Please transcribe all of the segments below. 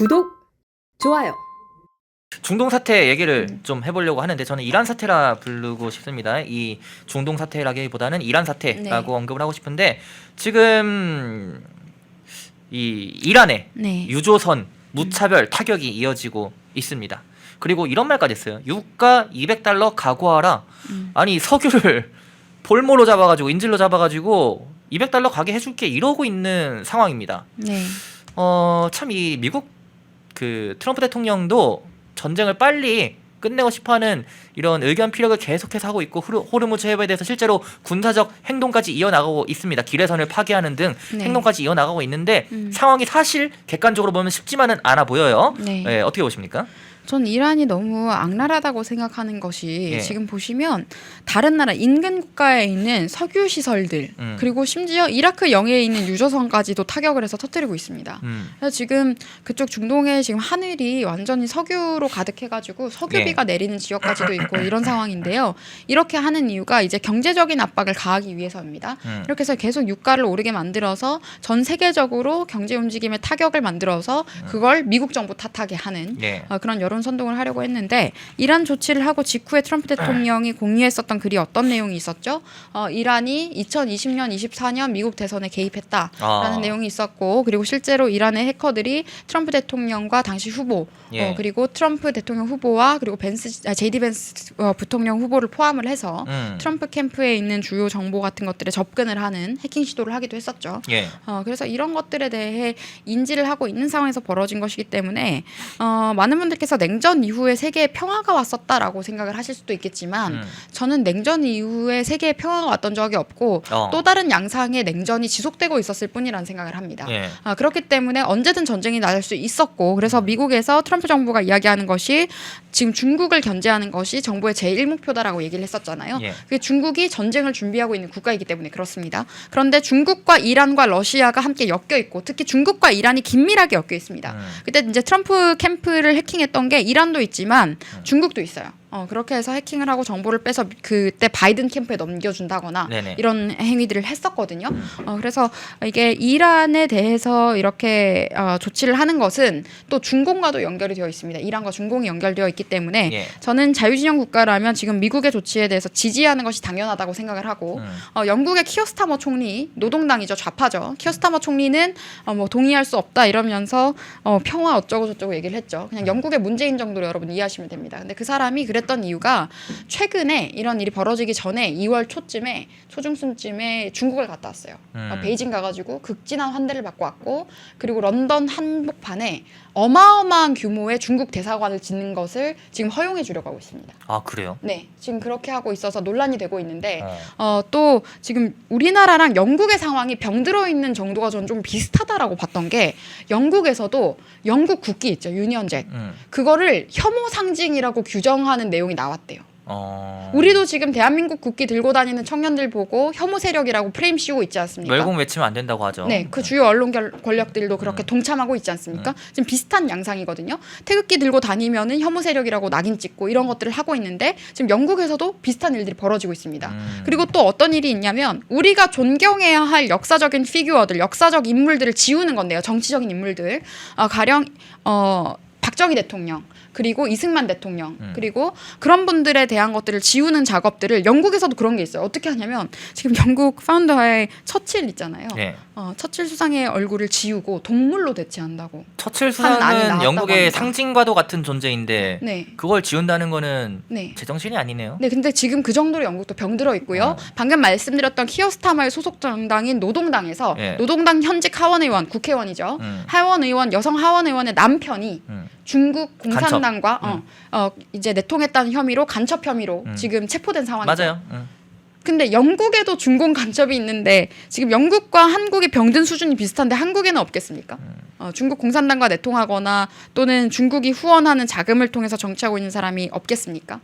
구독, 좋아요. 중동 사태 얘기를 좀 해보려고 하는데 저는 이란 사태라 부르고 싶습니다. 이 중동 사태라기보다는 이란 사태라고 언급을 하고 싶은데 지금 이 이란의 유조선 무차별 타격이 이어지고 있습니다. 그리고 이런 말까지 했어요. 유가 $200 각오하라. 아니 석유를 볼모로 잡아가지고 인질로 잡아가지고 $200 가게 해줄게 이러고 있는 상황입니다. 참 이 미국 그 트럼프 대통령도 전쟁을 빨리 끝내고 싶어하는 이런 의견 피력을 계속해서 하고 있고 호르무즈 해협에 대해서 실제로 군사적 행동까지 이어나가고 있습니다. 기뢰선을 파괴하는 등 행동까지 이어나가고 있는데 상황이 사실 객관적으로 보면 쉽지만은 않아 보여요. 어떻게 보십니까? 전 이란이 너무 악랄하다고 생각하는 것이 지금 보시면 다른 나라 인근 국가에 있는 석유 시설들 그리고 심지어 이라크 영해에 있는 유조선까지도 타격을 해서 터뜨리고 있습니다. 그래서 지금 그쪽 중동에 지금 하늘이 완전히 석유로 가득해가지고 석유비가 내리는 지역까지도 있고 이런 상황인데요. 이렇게 하는 이유가 이제 경제적인 압박을 가하기 위해서입니다. 이렇게 해서 계속 유가를 오르게 만들어서 전 세계적으로 경제 움직임에 타격을 만들어서 그걸 미국 정부 탓하게 하는 그런 여론 선동을 하려고 했는데 이란 조치를 하고 직후에 트럼프 대통령이 공유했었던 글이 어떤 내용이 있었죠? 이란이 2020년, 24년 미국 대선에 개입했다라는 내용이 있었고 그리고 실제로 이란의 해커들이 트럼프 대통령과 당시 후보 그리고 트럼프 대통령 후보와 그리고 제이디 벤스 부통령 후보를 포함을 해서 트럼프 캠프에 있는 주요 정보 같은 것들에 접근을 하는 해킹 시도를 하기도 했었죠. 그래서 이런 것들에 대해 인지를 하고 있는 상황에서 벌어진 것이기 때문에 많은 분들께서 냉전 이후에 세계에 평화가 왔었다라고 생각을 하실 수도 있겠지만 저는 냉전 이후에 세계에 평화가 왔던 적이 없고 또 다른 양상의 냉전이 지속되고 있었을 뿐이라는 생각을 합니다. 그렇기 때문에 언제든 전쟁이 날 수 있었고 그래서 미국에서 트럼프 정부가 이야기하는 것이 지금 중국을 견제하는 것이 정부의 제1목표다라고 얘기를 했었잖아요. 그게 중국이 전쟁을 준비하고 있는 국가이기 때문에 그렇습니다. 그런데 중국과 이란과 러시아가 함께 엮여 있고 특히 중국과 이란이 긴밀하게 엮여 있습니다. 그때 이제 트럼프 캠프를 해킹했던 게 이란도 있지만 중국도 있어요. 그렇게 해서 해킹을 하고 정보를 빼서 그때 바이든 캠프에 넘겨준다거나 이런 행위들을 했었거든요. 그래서 이게 이란에 대해서 이렇게 조치를 하는 것은 또 중공과도 연결이 되어 있습니다. 이란과 중공이 연결되어 있기 때문에 저는 자유진영 국가라면 지금 미국의 조치에 대해서 지지하는 것이 당연하다고 생각을 하고 영국의 키어 스타머 총리, 노동당이죠. 좌파죠. 키어 스타머 총리는 뭐 동의할 수 없다 이러면서 평화 어쩌고 저쩌고 얘기를 했죠. 그냥 영국의 문재인 정도로 여러분 이해하시면 됩니다. 근데 그 사람이 그랬던 이유가 최근에 이런 일이 벌어지기 전에 2월 초쯤에 초중순쯤에 중국을 갔다 왔어요. 베이징 가가지고 극진한 환대를 받고 왔고 그리고 런던 한복판에 어마어마한 규모의 중국 대사관을 짓는 것을 지금 허용해 주려고 하고 있습니다. 아 그래요? 네, 지금 그렇게 하고 있어서 논란이 되고 있는데 또 지금 우리나라랑 영국의 상황이 병들어 있는 정도가 저는 좀 비슷하다라고 봤던 게 영국에서도 영국 국기 있죠, 유니언잭. 그거를 혐오 상징이라고 규정하는 내용이 나왔대요. 우리도 지금 대한민국 국기 들고 다니는 청년들 보고 혐오 세력이라고 프레임 씌우고 있지 않습니까? 멸공 외치면 안 된다고 하죠. 네, 그 주요 언론 권력들도 그렇게 동참하고 있지 않습니까? 지금 비슷한 양상이거든요. 태극기 들고 다니면은 혐오 세력이라고 낙인 찍고 이런 것들을 하고 있는데 지금 영국에서도 비슷한 일들이 벌어지고 있습니다. 그리고 또 어떤 일이 있냐면 우리가 존경해야 할 역사적인 피규어들, 역사적 인물들을 지우는 건데요. 정치적인 인물들. 가령 박정희 대통령 그리고 이승만 대통령 그리고 그런 분들에 대한 것들을 지우는 작업들을 영국에서도 그런 게 있어요. 어떻게 하냐면 지금 영국 파운더의 처칠 있잖아요. 처칠 수상의 얼굴을 지우고 동물로 대체한다고. 처칠 수상은 영국의 합니다. 상징과도 같은 존재인데 그걸 지운다는 거는 제정신이 아니네요. 네, 근데 지금 그 정도로 영국도 병들어 있고요. 방금 말씀드렸던 키어 스타머의 소속 정당인 노동당에서 노동당 현직 하원의원, 국회의원이죠. 하원의원, 여성 하원의원의 남편이 중국 공산당과 이제 내통했다는 혐의로 간첩 혐의로 지금 체포된 상황이죠. 맞아요. 근데 영국에도 중공 간첩이 있는데 지금 영국과 한국이 병든 수준이 비슷한데 한국에는 없겠습니까? 중국 공산당과 내통하거나 또는 중국이 후원하는 자금을 통해서 정치하고 있는 사람이 없겠습니까?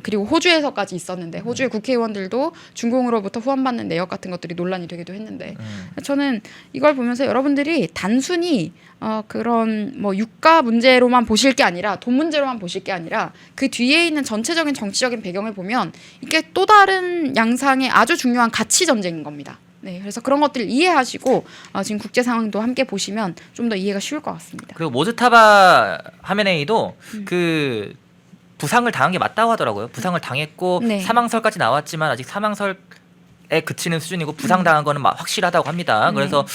그리고 호주에서까지 있었는데 호주의 국회의원들도 중공으로부터 후원받는 내역 같은 것들이 논란이 되기도 했는데 저는 이걸 보면서 여러분들이 단순히 그런 뭐 유가 문제로만 보실 게 아니라 돈 문제로만 보실 게 아니라 그 뒤에 있는 전체적인 정치적인 배경을 보면 이게 또 다른 양상의 아주 중요한 가치 전쟁인 겁니다. 네, 그래서 그런 것들 이해하시고 지금 국제 상황도 함께 보시면 좀 더 이해가 쉬울 것 같습니다. 그리고 모즈타바 하메네이도 그 부상을 당한 게 맞다고 하더라고요. 부상을 당했고 네. 사망설까지 나왔지만 아직 사망설에 그치는 수준이고 부상당한 거는 확실하다고 합니다. 그래서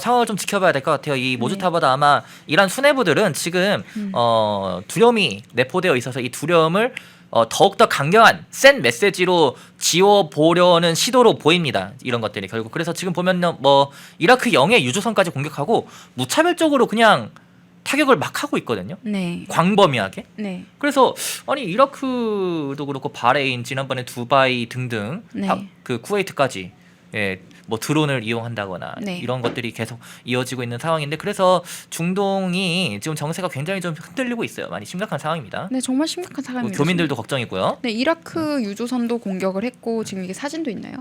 상황을 좀 지켜봐야 될 것 같아요. 이 모즈타바도 아마 이란 수뇌부들은 지금 두려움이 내포되어 있어서 이 두려움을 더욱더 강경한 센 메시지로 지워보려는 시도로 보입니다. 이런 것들이 결국. 그래서 지금 보면 뭐 이라크 영해 유조선까지 공격하고 무차별적으로 그냥 타격을 막 하고 있거든요. 네. 광범위하게. 네. 그래서 아니 이라크도 그렇고 바레인, 지난번에 두바이 등등 네. 그 쿠웨이트까지 뭐 드론을 이용한다거나 네. 이런 것들이 계속 이어지고 있는 상황인데 그래서 중동이 지금 정세가 굉장히 좀 흔들리고 있어요. 많이 심각한 상황입니다. 네, 정말 심각한 상황입니다. 교민들도 걱정이고요. 네, 이라크 유조선도 공격을 했고 지금 이게 사진도 있나요?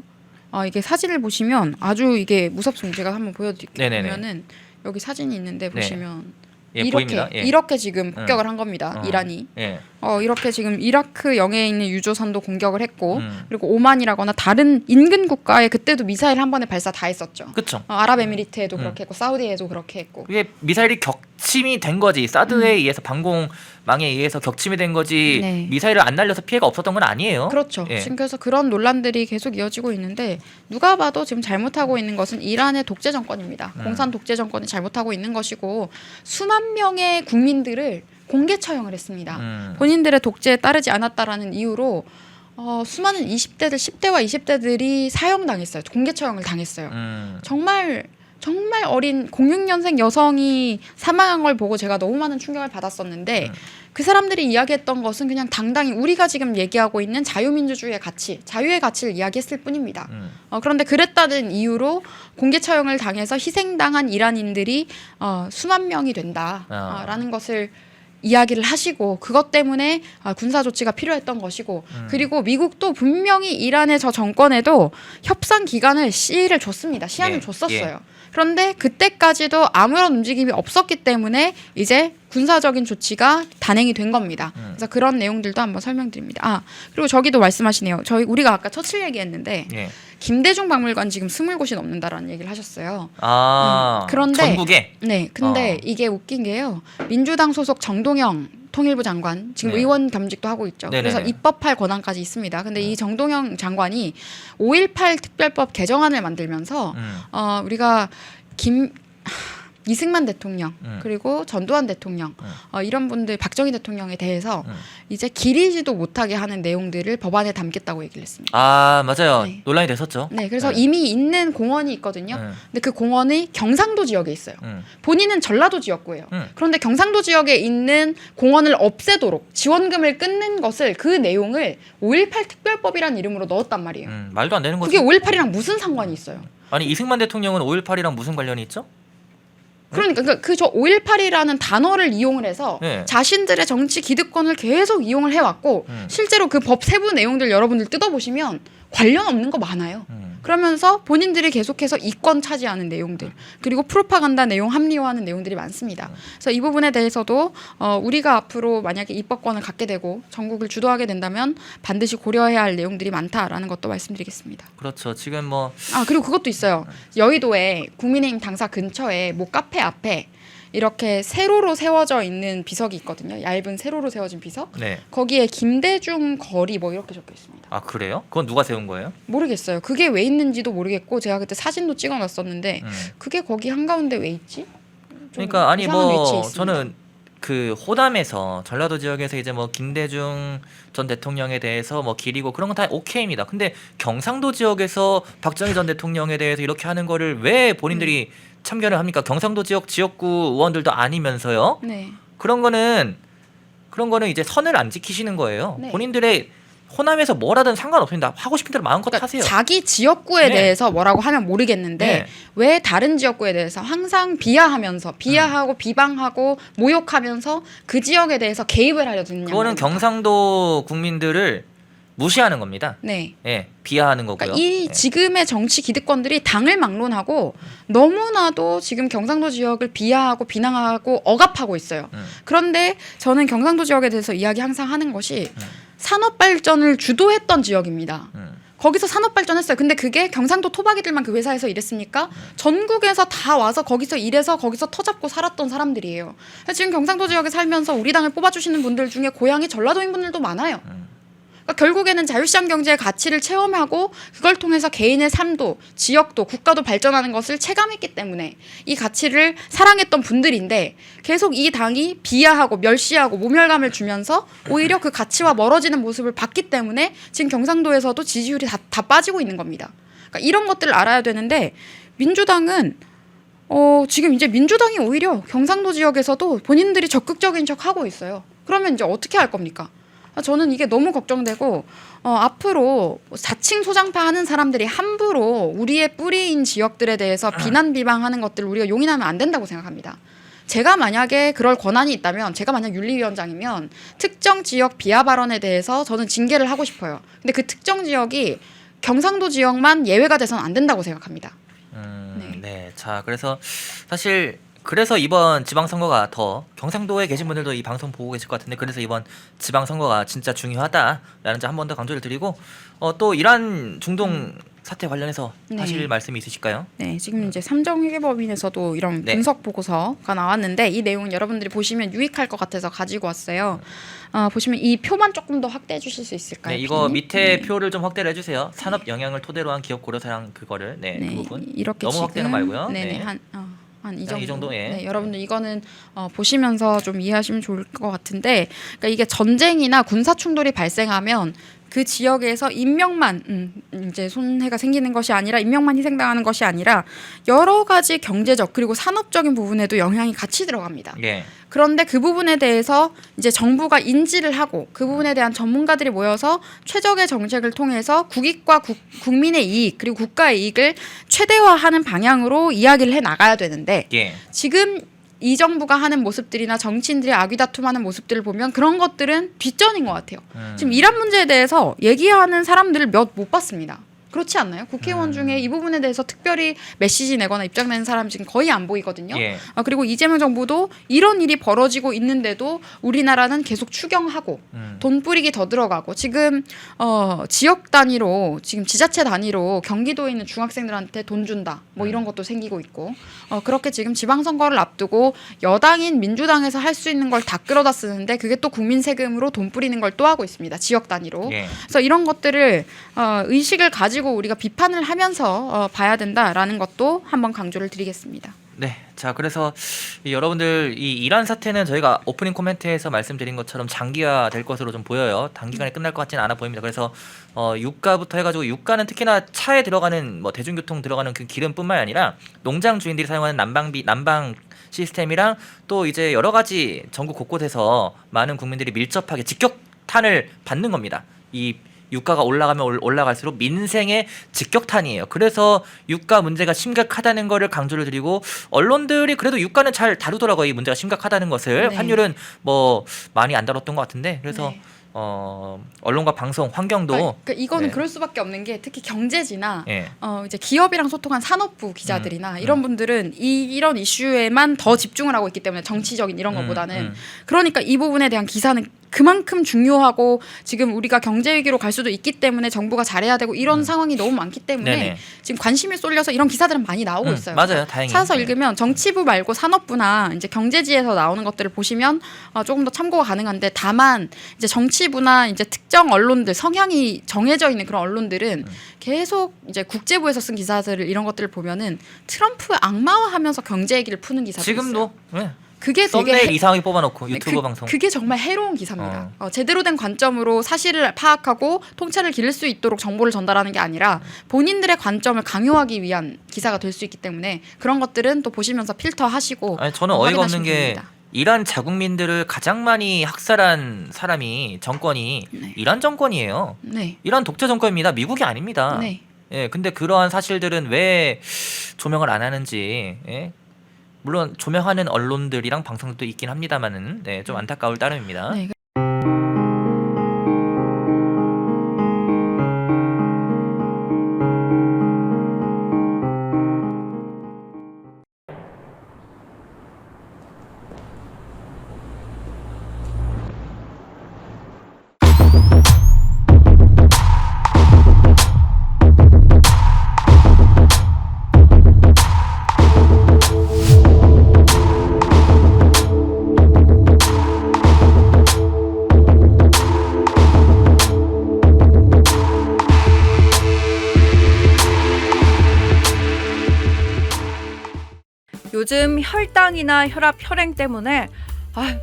이게 사진을 보시면 아주 이게 무섭습니다. 제가 한번 보여드릴게요. 네네네. 보면은 여기 사진이 있는데 보시면 예, 이렇게 보입니다. 예. 이렇게 지금 폭격을 한 겁니다. 이란이. 예. 이렇게 지금 이라크 영해에 있는 유조선도 공격을 했고 그리고 오만이라거나 다른 인근 국가에 그때도 미사일 한 번에 발사 다 했었죠. 그렇죠. 아랍에미리트에도 그렇게 했고 사우디에도 그렇게 했고. 그게 미사일이 격침이 된 거지. 사드에 의해서 방공망에 의해서 격침이 된 거지. 네. 미사일을 안 날려서 피해가 없었던 건 아니에요. 그렇죠. 예. 지금 그래서 그런 논란들이 계속 이어지고 있는데 누가 봐도 지금 잘못하고 있는 것은 이란의 독재 정권입니다. 공산 독재 정권이 잘못하고 있는 것이고 수만 명의 국민들을 공개 처형을 했습니다. 본인들의 독재에 따르지 않았다라는 이유로 수많은 20대들, 10대와 20대들이 사형당했어요. 공개 처형을 당했어요. 정말 어린 06년생 여성이 사망한 걸 보고 제가 너무 많은 충격을 받았었는데 그 사람들이 이야기했던 것은 그냥 당당히 우리가 지금 얘기하고 있는 자유민주주의의 가치, 자유의 가치를 이야기했을 뿐입니다. 그런데 그랬다는 이유로 공개 처형을 당해서 희생당한 이란인들이 수만 명이 된다라는 것을 이야기를 하시고 그것 때문에 군사 조치가 필요했던 것이고 그리고 미국도 분명히 이란의 저 정권에도 협상 기간을 시일을 줬습니다. 시한을 줬었어요. 그런데 그때까지도 아무런 움직임이 없었기 때문에 이제 군사적인 조치가 단행이 된 겁니다. 그래서 그런 내용들도 한번 설명드립니다. 그리고 저기도 말씀하시네요. 우리가 아까 처칠 얘기했는데 김대중 박물관 지금 20곳이 넘는다라는 얘기를 하셨어요. 그런데 전국에? 네, 근데 이게 웃긴 게요. 민주당 소속 정동영 통일부 장관 지금 의원 겸직도 하고 있죠. 네네네. 그래서 입법할 권한까지 있습니다. 근데 이 정동영 장관이 5.18 특별법 개정안을 만들면서 우리가 이승만 대통령 그리고 전두환 대통령 이런 분들 박정희 대통령에 대해서 이제 기리지도 못하게 하는 내용들을 법안에 담겠다고 얘기를 했습니다. 맞아요. 네. 논란이 됐었죠. 네, 그래서 이미 있는 공원이 있거든요. 근데 그 공원이 경상도 지역에 있어요. 본인은 전라도 지역구예요. 그런데 경상도 지역에 있는 공원을 없애도록 지원금을 끊는 것을 그 내용을 5.18 특별법이라는 이름으로 넣었단 말이에요. 말도 안 되는 거죠. 그게 5.18이랑 무슨 상관이 있어요? 아니 이승만 대통령은 5.18이랑 무슨 관련이 있죠? 그러니까 저 5.18이라는 단어를 이용을 해서 네. 자신들의 정치 기득권을 계속 이용을 해왔고 실제로 그 법 세부 내용들 여러분들 뜯어보시면 관련 없는 거 많아요. 그러면서 본인들이 계속해서 이권 차지하는 내용들 그리고 프로파간다 내용 합리화하는 내용들이 많습니다. 그래서 이 부분에 대해서도 우리가 앞으로 만약에 입법권을 갖게 되고 전국을 주도하게 된다면 반드시 고려해야 할 내용들이 많다라는 것도 말씀드리겠습니다. 그렇죠. 지금 뭐 그리고 그것도 있어요. 여의도에 국민의힘 당사 근처에 뭐 카페 앞에 이렇게 세로로 세워져 있는 비석이 있거든요. 얇은 세로로 세워진 비석. 네. 거기에 김대중 거리 뭐 이렇게 적혀 있습니다. 그래요? 그건 누가 세운 거예요? 모르겠어요. 그게 왜 있는지도 모르겠고 제가 그때 사진도 찍어놨었는데 그게 거기 한가운데 왜 있지? 그러니까 아니 이상한 위치에 뭐 있습니다. 저는 그 호남에서 전라도 지역에서 이제 뭐 김대중 전 대통령에 대해서 뭐 기리고 그런 건 다 오케이입니다. 근데 경상도 지역에서 박정희 전 대통령에 대해서 이렇게 하는 거를 왜 본인들이 참견을 합니까? 경상도 지역구 의원들도 아니면서요. 네. 그런 거는 이제 선을 안 지키시는 거예요. 네. 본인들의 호남에서 뭘 하든 상관없습니다. 하고 싶은 대로 마음껏 그러니까 하세요. 자기 지역구에 네. 대해서 뭐라고 하면 모르겠는데 네. 왜 다른 지역구에 대해서 항상 비하하고 비방하고 모욕하면서 그 지역에 대해서 개입을 하려 드느냐. 그거는 경상도 국민들을 무시하는 겁니다. 네. 예, 비하하는 거고요. 그러니까 이 지금의 정치 기득권들이 당을 막론하고 너무나도 지금 경상도 지역을 비하하고 비난하고 억압하고 있어요. 그런데 저는 경상도 지역에 대해서 이야기 항상 하는 것이 산업 발전을 주도했던 지역입니다. 거기서 산업 발전했어요. 근데 그게 경상도 토박이들만 그 회사에서 일했습니까? 전국에서 다 와서 거기서 일해서 거기서 터잡고 살았던 사람들이에요. 지금 경상도 지역에 살면서 우리 당을 뽑아주시는 분들 중에 고향이 전라도인 분들도 많아요. 그러니까 결국에는 자유시장 경제의 가치를 체험하고 그걸 통해서 개인의 삶도 지역도 국가도 발전하는 것을 체감했기 때문에 이 가치를 사랑했던 분들인데 계속 이 당이 비하하고 멸시하고 모멸감을 주면서 오히려 그 가치와 멀어지는 모습을 봤기 때문에 지금 경상도에서도 지지율이 다 빠지고 있는 겁니다. 그러니까 이런 것들을 알아야 되는데 민주당은 지금 이제 민주당이 오히려 경상도 지역에서도 본인들이 적극적인 척 하고 있어요. 그러면 이제 어떻게 할 겁니까? 저는 이게 너무 걱정되고 앞으로 자칭 소장파 하는 사람들이 함부로 우리의 뿌리인 지역들에 대해서 비난 비방하는 것들을 우리가 용인하면 안 된다고 생각합니다. 제가 만약에 그럴 권한이 있다면 제가 만약 윤리위원장이면 특정 지역 비하 발언에 대해서 저는 징계를 하고 싶어요. 근데 그 특정 지역이 경상도 지역만 예외가 돼서는 안 된다고 생각합니다. 네. 자, 그래서 사실 그래서 이번 지방선거가 더 경상도에 계신 분들도 이 방송 보고 계실 것 같은데 그래서 이번 지방선거가 진짜 중요하다라는 점 한 번 더 강조를 드리고 또 이란 중동 사태 관련해서 하실 말씀이 있으실까요? 네, 지금 이제 삼정회계법인에서도 이런 네. 분석 보고서가 나왔는데 이 내용은 여러분들이 보시면 유익할 것 같아서 가지고 왔어요. 보시면 이 표만 조금 더 확대해 주실 수 있을까요? 네, 이거 피디님? 밑에 표를 좀 확대를 해주세요. 산업 영향을 토대로 한 기업 고려사랑 그거를 그 부분 이렇게 너무 지금, 확대는 말고요. 네네 네. 한 이 이 정도. 정도에. 네, 여러분들 이거는 보시면서 좀 이해하시면 좋을 것 같은데, 그러니까 이게 전쟁이나 군사 충돌이 발생하면 그 지역에서 인명만 이제 손해가 생기는 것이 아니라 인명만 희생당하는 것이 아니라 여러 가지 경제적 그리고 산업적인 부분에도 영향이 같이 들어갑니다. 예. 그런데 그 부분에 대해서 이제 정부가 인지를 하고 그 부분에 대한 전문가들이 모여서 최적의 정책을 통해서 국익과 국민의 이익 그리고 국가의 이익을 최대화하는 방향으로 이야기를 해 나가야 되는데 예. 지금 이 정부가 하는 모습들이나 정치인들이 아귀다툼하는 모습들을 보면 그런 것들은 뒷전인 것 같아요. 지금 이란 문제에 대해서 얘기하는 사람들을 몇 못 봤습니다. 그렇지 않나요? 국회의원 중에 이 부분에 대해서 특별히 메시지 내거나 입장내는 사람 지금 거의 안 보이거든요. 예. 그리고 이재명 정부도 이런 일이 벌어지고 있는데도 우리나라는 계속 추경하고 돈 뿌리기 더 들어가고 지금 지역 단위로 지금 지자체 단위로 경기도에 있는 중학생들한테 돈 준다 뭐 이런 것도 생기고 있고 그렇게 지금 지방선거를 앞두고 여당인 민주당에서 할 수 있는 걸 다 끌어다 쓰는데 그게 또 국민 세금으로 돈 뿌리는 걸 또 하고 있습니다. 지역 단위로. 예. 그래서 이런 것들을 의식을 가지고 우리가 비판을 하면서 봐야 된다라는 것도 한번 강조를 드리겠습니다. 네, 자 그래서 여러분들 이 이란 사태는 저희가 오프닝 코멘트에서 말씀드린 것처럼 장기화될 것으로 좀 보여요. 단기간에 끝날 것 같지는 않아 보입니다. 그래서 유가부터 해가지고 유가는 특히나 차에 들어가는 뭐 대중교통 들어가는 그 기름뿐만 아니라 농장 주인들이 사용하는 난방 시스템이랑 또 이제 여러 가지 전국 곳곳에서 많은 국민들이 밀접하게 직격탄을 받는 겁니다. 이 유가가 올라가면 올라갈수록 민생의 직격탄이에요. 그래서 유가 문제가 심각하다는 거를 강조를 드리고 언론들이 그래도 유가는 잘 다루더라고요. 이 문제가 심각하다는 것을. 네. 환율은 뭐 많이 안 다뤘던 것 같은데 그래서 네. 언론과 방송 환경도 그러니까 이거는 네. 그럴 수밖에 없는 게 특히 경제지나 예. 이제 기업이랑 소통한 산업부 기자들이나 이런 분들은 이런 이슈에만 더 집중을 하고 있기 때문에 정치적인 이런 것보다는 그러니까 이 부분에 대한 기사는 그만큼 중요하고 지금 우리가 경제 위기로 갈 수도 있기 때문에 정부가 잘해야 되고 이런 상황이 너무 많기 때문에 네네. 지금 관심이 쏠려서 이런 기사들은 많이 나오고 있어요. 맞아요, 다행히. 찾아서 네. 읽으면 정치부 말고 산업부나 이제 경제지에서 나오는 것들을 보시면 조금 더 참고가 가능한데 다만 이제 정치부나 이제 특정 언론들 성향이 정해져 있는 그런 언론들은 계속 이제 국제부에서 쓴 기사들을 이런 것들을 보면은 트럼프 악마화하면서 경제 얘기를 푸는 기사도 지금도 있어요. 네. 그게 되게 썸네일 이상하게 뽑아놓고 유튜브 방송. 그게 정말 해로운 기사입니다. 제대로 된 관점으로 사실을 파악하고 통찰을 기를 수 있도록 정보를 전달하는 게 아니라 본인들의 관점을 강요하기 위한 기사가 될 수 있기 때문에 그런 것들은 또 보시면서 필터하시고 아니 저는 어이가 없는 확인하시면 게 됩니다. 이란 자국민들을 가장 많이 학살한 사람이 정권이 네. 이란 정권이에요. 네. 이란 독재 정권입니다. 미국이 아닙니다. 네. 예, 근데 그러한 사실들은 왜 조명을 안 하는지, 예? 물론 조명하는 언론들이랑 방송도 있긴 합니다만은, 네, 좀 안타까울 따름입니다. 네. 요즘 혈당이나 혈압, 혈행 때문에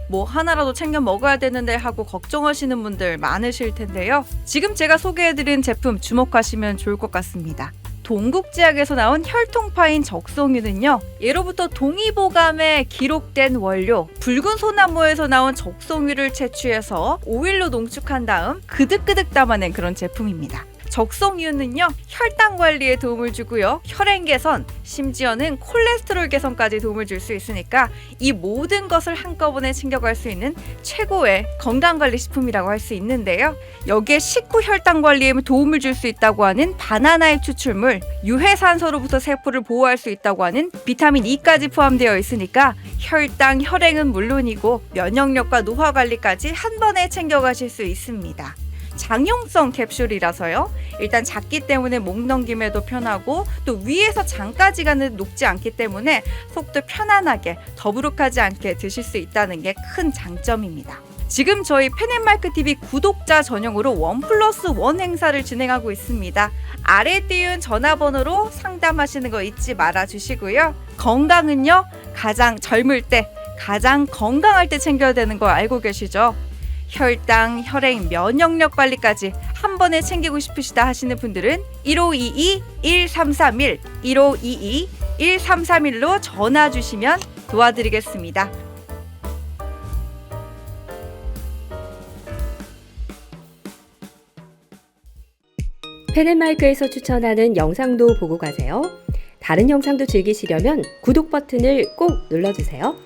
뭐 하나라도 챙겨 먹어야 되는데 하고 걱정하시는 분들 많으실 텐데요. 지금 제가 소개해드린 제품 주목하시면 좋을 것 같습니다. 동국제약에서 나온 혈통파인 적송유는요, 예로부터 동의보감에 기록된 원료 붉은 소나무에서 나온 적송유를 채취해서 오일로 농축한 다음 그득그득 담아낸 그런 제품입니다. 적송유는요, 혈당 관리에 도움을 주고요, 혈행 개선, 심지어는 콜레스테롤 개선까지 도움을 줄 수 있으니까 이 모든 것을 한꺼번에 챙겨갈 수 있는 최고의 건강관리식품이라고 할 수 있는데요. 여기에 식후 혈당 관리에 도움을 줄 수 있다고 하는 바나나의 추출물, 유해산소로부터 세포를 보호할 수 있다고 하는 비타민 E까지 포함되어 있으니까 혈당, 혈행은 물론이고 면역력과 노화 관리까지 한 번에 챙겨가실 수 있습니다. 장용성 캡슐이라서요, 일단 작기 때문에 목 넘김에도 편하고 또 위에서 장까지 가는 녹지 않기 때문에 속도 편안하게 더부룩하지 않게 드실 수 있다는 게 큰 장점입니다. 지금 저희 펜앤마이크TV 구독자 전용으로 1+1 행사를 진행하고 있습니다. 아래 띄운 전화번호로 상담하시는 거 잊지 말아 주시고요. 건강은요, 가장 젊을 때, 가장 건강할 때 챙겨야 되는 거 알고 계시죠? 혈당, 혈행, 면역력 관리까지 한 번에 챙기고 싶으시다 하시는 분들은 1522-1331, 1522-1331로 전화 주시면 도와드리겠습니다. 펜앤마이크에서 추천하는 영상도 보고 가세요. 다른 영상도 즐기시려면 구독 버튼을 꼭 눌러주세요.